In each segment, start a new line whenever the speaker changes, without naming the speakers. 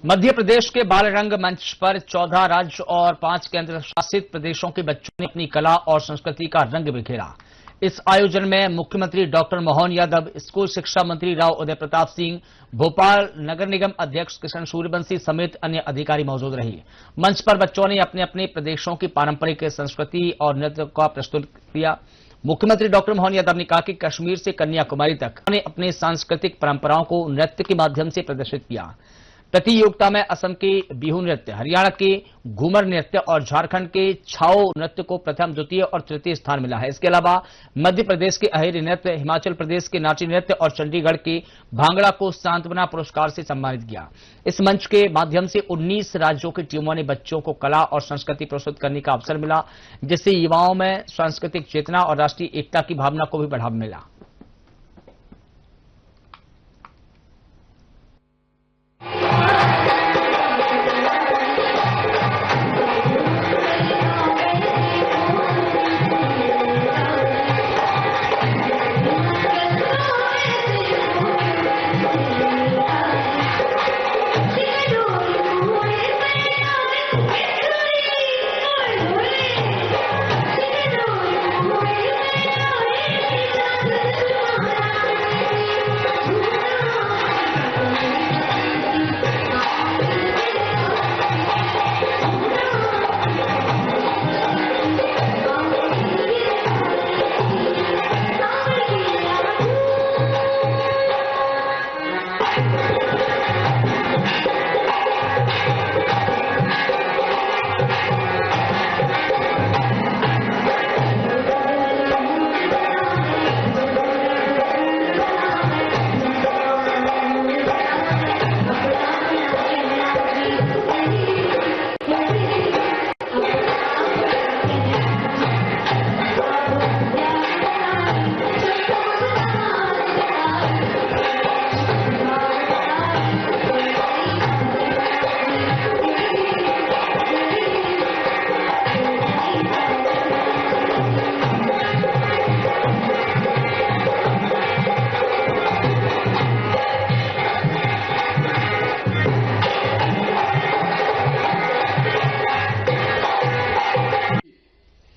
मध्य प्रदेश के बाल रंग मंच पर 14 राज्य और 5 केंद्र शासित प्रदेशों के बच्चों ने अपनी कला और संस्कृति का रंग बिखेरा। इस आयोजन में मुख्यमंत्री डॉक्टर मोहन यादव, स्कूल शिक्षा मंत्री राव उदय प्रताप सिंह, भोपाल नगर निगम अध्यक्ष किशन सूर्यवंशी समेत अन्य अधिकारी मौजूद रहे। मंच पर बच्चों ने अपने अपने प्रदेशों की पारंपरिक संस्कृति और नृत्य का प्रस्तुत किया। मुख्यमंत्री डॉक्टर मोहन यादव ने कहा कि कश्मीर से कन्याकुमारी तक उन्होंने अपने सांस्कृतिक परंपराओं को नृत्य के माध्यम से प्रदर्शित किया। प्रतियोगिता में असम के बिहू नृत्य, हरियाणा के घूमर नृत्य और झारखंड के छाओ नृत्य को प्रथम, द्वितीय और तृतीय स्थान मिला है। इसके अलावा मध्य प्रदेश के अहेरी नृत्य, हिमाचल प्रदेश के नाटी नृत्य और चंडीगढ़ के भांगड़ा को सांत्वना पुरस्कार से सम्मानित किया। इस मंच के माध्यम से 19 राज्यों की टीमों ने बच्चों को कला और संस्कृति प्रस्तुत करने का अवसर मिला, जिससे युवाओं में सांस्कृतिक चेतना और राष्ट्रीय एकता की भावना को भी बढ़ावा मिला।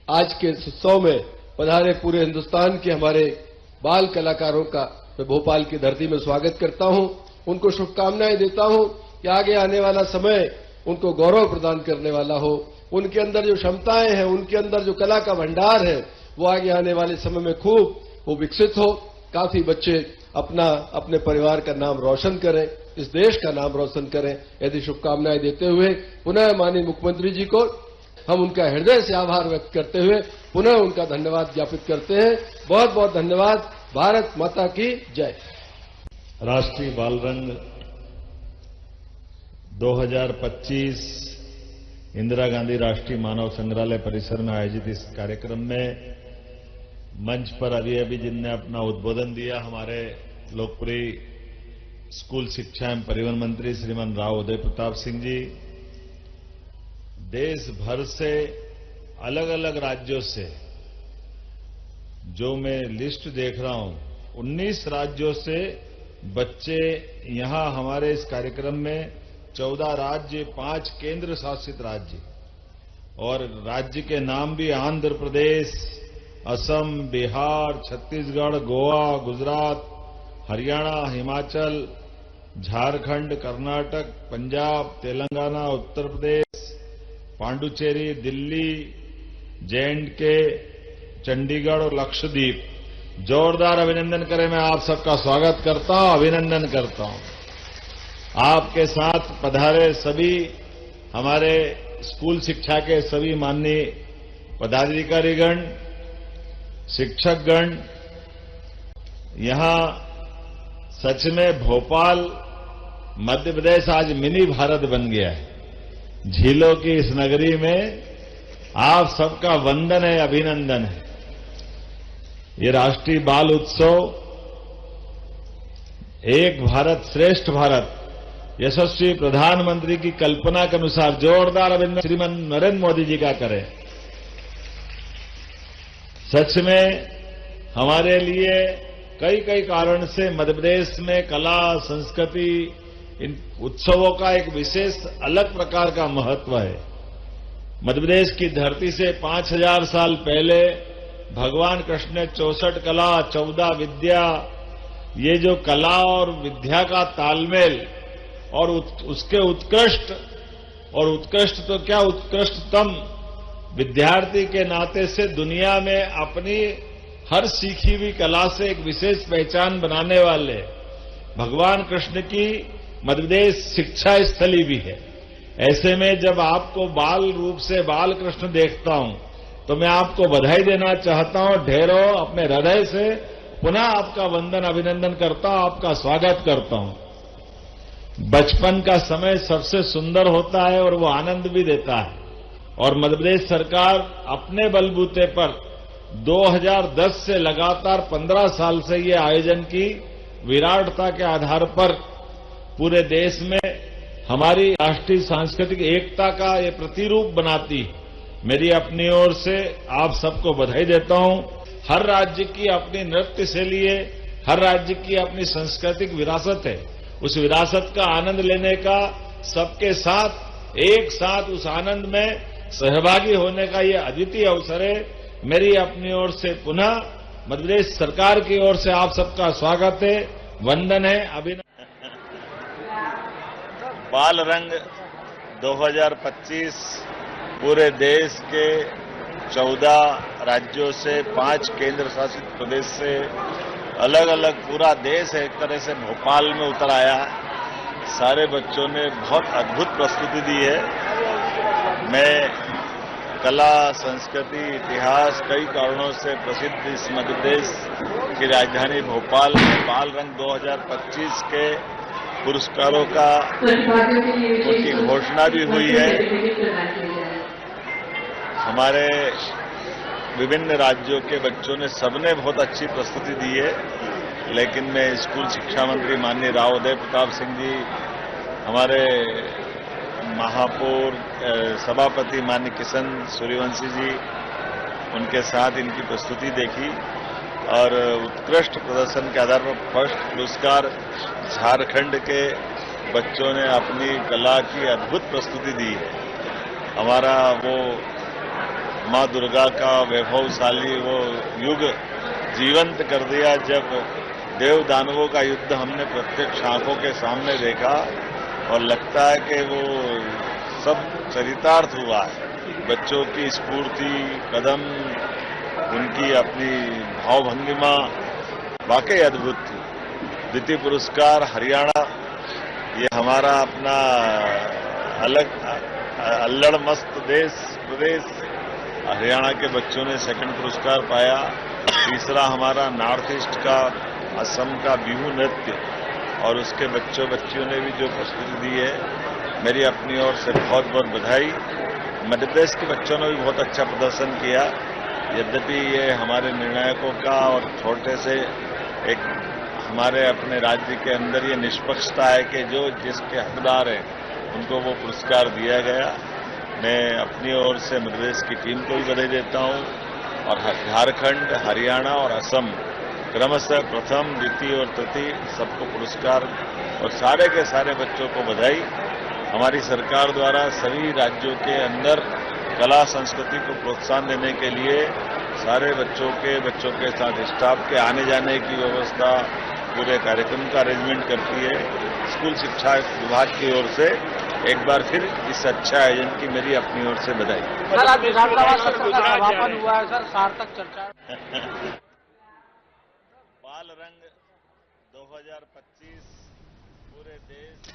आज के इस उत्सव में पधारे पूरे हिंदुस्तान के हमारे बाल कलाकारों का मैं भोपाल की धरती में स्वागत करता हूं। उनको शुभकामनाएं देता हूं कि आगे आने वाला समय उनको गौरव प्रदान करने वाला हो। उनके अंदर जो क्षमताएं हैं, उनके अंदर जो कला का भंडार है, वो आगे आने वाले समय में खूब वो विकसित हो। काफी बच्चे अपने परिवार का नाम रोशन करें, इस देश का नाम रोशन करें। ऐसी शुभकामनाएं देते हुए पुनः माननीय मुख्यमंत्री जी को हम उनका हृदय से आभार व्यक्त करते हुए पुनः उनका धन्यवाद ज्ञापित करते हैं। बहुत बहुत धन्यवाद। भारत माता की जय।
राष्ट्रीय बाल रंग 2025 इंदिरा गांधी राष्ट्रीय मानव संग्रहालय परिसर में आयोजित इस कार्यक्रम में मंच पर अभी जिनने अपना उद्बोधन दिया, हमारे लोकप्रिय स्कूल शिक्षा एवं परिवहन मंत्री श्रीमान राव उदय प्रताप सिंह जी, देश भर से अलग अलग राज्यों से जो मैं लिस्ट देख रहा हूं, 19 राज्यों से बच्चे यहां हमारे इस कार्यक्रम में 14 राज्य, 5 केंद्र शासित राज्य और राज्य के नाम भी आंध्र प्रदेश, असम, बिहार, छत्तीसगढ़, गोवा, गुजरात, हरियाणा, हिमाचल, झारखंड, कर्नाटक, पंजाब, तेलंगाना, उत्तर प्रदेश, पांडुचेरी, दिल्ली, जे.एंड.के, चंडीगढ़ और लक्षद्वीप। जोरदार अभिनंदन करें। मैं आप सबका स्वागत करता हूं, अभिनंदन करता हूं। आपके साथ पधारे सभी हमारे स्कूल शिक्षा के सभी माननीय पदाधिकारीगण, शिक्षकगण, यहां सच में भोपाल मध्य प्रदेश आज मिनी भारत बन गया है। झीलों की इस नगरी में आप सबका वंदन है, अभिनंदन है। ये राष्ट्रीय बाल उत्सव एक भारत श्रेष्ठ भारत यशस्वी प्रधानमंत्री की कल्पना के अनुसार जोरदार अभिनंदन श्रीमान नरेंद्र मोदी जी का करें। सच में हमारे लिए कई कारण से मध्य प्रदेश में कला, संस्कृति इन उत्सवों का एक विशेष अलग प्रकार का महत्व है। मध्य प्रदेश की धरती से 5000 साल पहले भगवान कृष्ण ने 64 कला, 14 विद्या, ये जो कला और विद्या का तालमेल और उसके उत्कृष्ट तो क्या उत्कृष्टतम विद्यार्थी के नाते से दुनिया में अपनी हर सीखी हुई कला से एक विशेष पहचान बनाने वाले भगवान कृष्ण की मध्य प्रदेश शिक्षा स्थली भी है। ऐसे में जब आपको बाल रूप से बाल कृष्ण देखता हूं तो मैं आपको बधाई देना चाहता हूं। ढेरों अपने हृदय से पुनः आपका वंदन अभिनंदन करता हूं, आपका स्वागत करता हूं। बचपन का समय सबसे सुंदर होता है और वो आनंद भी देता है और मध्य प्रदेश सरकार अपने बलबूते पर 2010 से लगातार 15 साल से ये आयोजन की विराटता के आधार पर पूरे देश में हमारी राष्ट्रीय सांस्कृतिक एकता का ये प्रतिरूप बनाती है। मेरी अपनी ओर से आप सबको बधाई देता हूं। हर राज्य की अपनी नृत्य शैली है, हर राज्य की अपनी सांस्कृतिक विरासत है। उस विरासत का आनंद लेने का, सबके साथ एक साथ उस आनंद में सहभागी होने का ये अद्वितीय अवसर है। मेरी अपनी ओर से पुनः मध्य प्रदेश सरकार की ओर से आप सबका स्वागत है, वंदन है, अभिनंदन।
बाल रंग 2025 पूरे देश के 14 राज्यों से 5 केंद्र शासित प्रदेश से अलग अलग पूरा देश एक तरह से भोपाल में उतर आया है। सारे बच्चों ने बहुत अद्भुत प्रस्तुति दी है। मैं कला, संस्कृति, इतिहास कई कारणों से प्रसिद्ध इस मध्य प्रदेश की राजधानी भोपाल में बाल रंग 2025 के पुरस्कारों का उनकी घोषणा भी हुई है। हमारे विभिन्न राज्यों के बच्चों ने सबने बहुत अच्छी प्रस्तुति दी है, लेकिन मैं स्कूल शिक्षा मंत्री माननीय राव उदय प्रताप सिंह जी, हमारे महापौर सभापति माननीय किशन सूर्यवंशी जी, उनके साथ इनकी प्रस्तुति देखी और उत्कृष्ट प्रदर्शन के आधार पर फर्स्ट पुरस्कार झारखंड के बच्चों ने अपनी कला की अद्भुत प्रस्तुति दी है। हमारा वो मां दुर्गा का वैभवशाली वो युग जीवंत कर दिया जब देव दानवों का युद्ध हमने प्रत्यक्ष आंखों के सामने देखा और लगता है कि वो सब चरितार्थ हुआ है। बच्चों की स्फूर्ति, कदम, उनकी अपनी भावभंगिमा वाकई अद्भुत थी। द्वितीय पुरस्कार हरियाणा, ये हमारा अपना अलग अल्लड़ मस्त प्रदेश, हरियाणा के बच्चों ने सेकंड पुरस्कार पाया। तीसरा हमारा नॉर्थ ईस्ट का असम का बिहू नृत्य और उसके बच्चियों ने भी जो प्रस्तुति दी है, मेरी अपनी ओर से बहुत बहुत बधाई। मध्य प्रदेश के बच्चों ने भी बहुत अच्छा प्रदर्शन किया। यद्यपि ये हमारे निर्णायकों का और छोटे से एक हमारे अपने राज्य के अंदर ये निष्पक्षता है कि जो जिसके हकदार हैं उनको वो पुरस्कार दिया गया। मैं अपनी ओर से मध्य प्रदेश की टीम को भी बधाई देता हूं और झारखंड, हरियाणा और असम क्रमशः प्रथम, द्वितीय और तृतीय सबको पुरस्कार और सारे के सारे बच्चों को बधाई। हमारी सरकार द्वारा सभी राज्यों के अंदर कला संस्कृति को प्रोत्साहन देने के लिए सारे बच्चों के साथ स्टाफ के आने जाने की व्यवस्था पूरे कार्यक्रम का अरेंजमेंट करती है स्कूल शिक्षा विभाग की ओर से। एक बार फिर इस अच्छा आयोजन की मेरी अपनी ओर से बधाई।
सर, आज विधानसभा सत्र का समापन हुआ है सर, सार्थक चर्चा
बाल रंग 2025 पूरे देश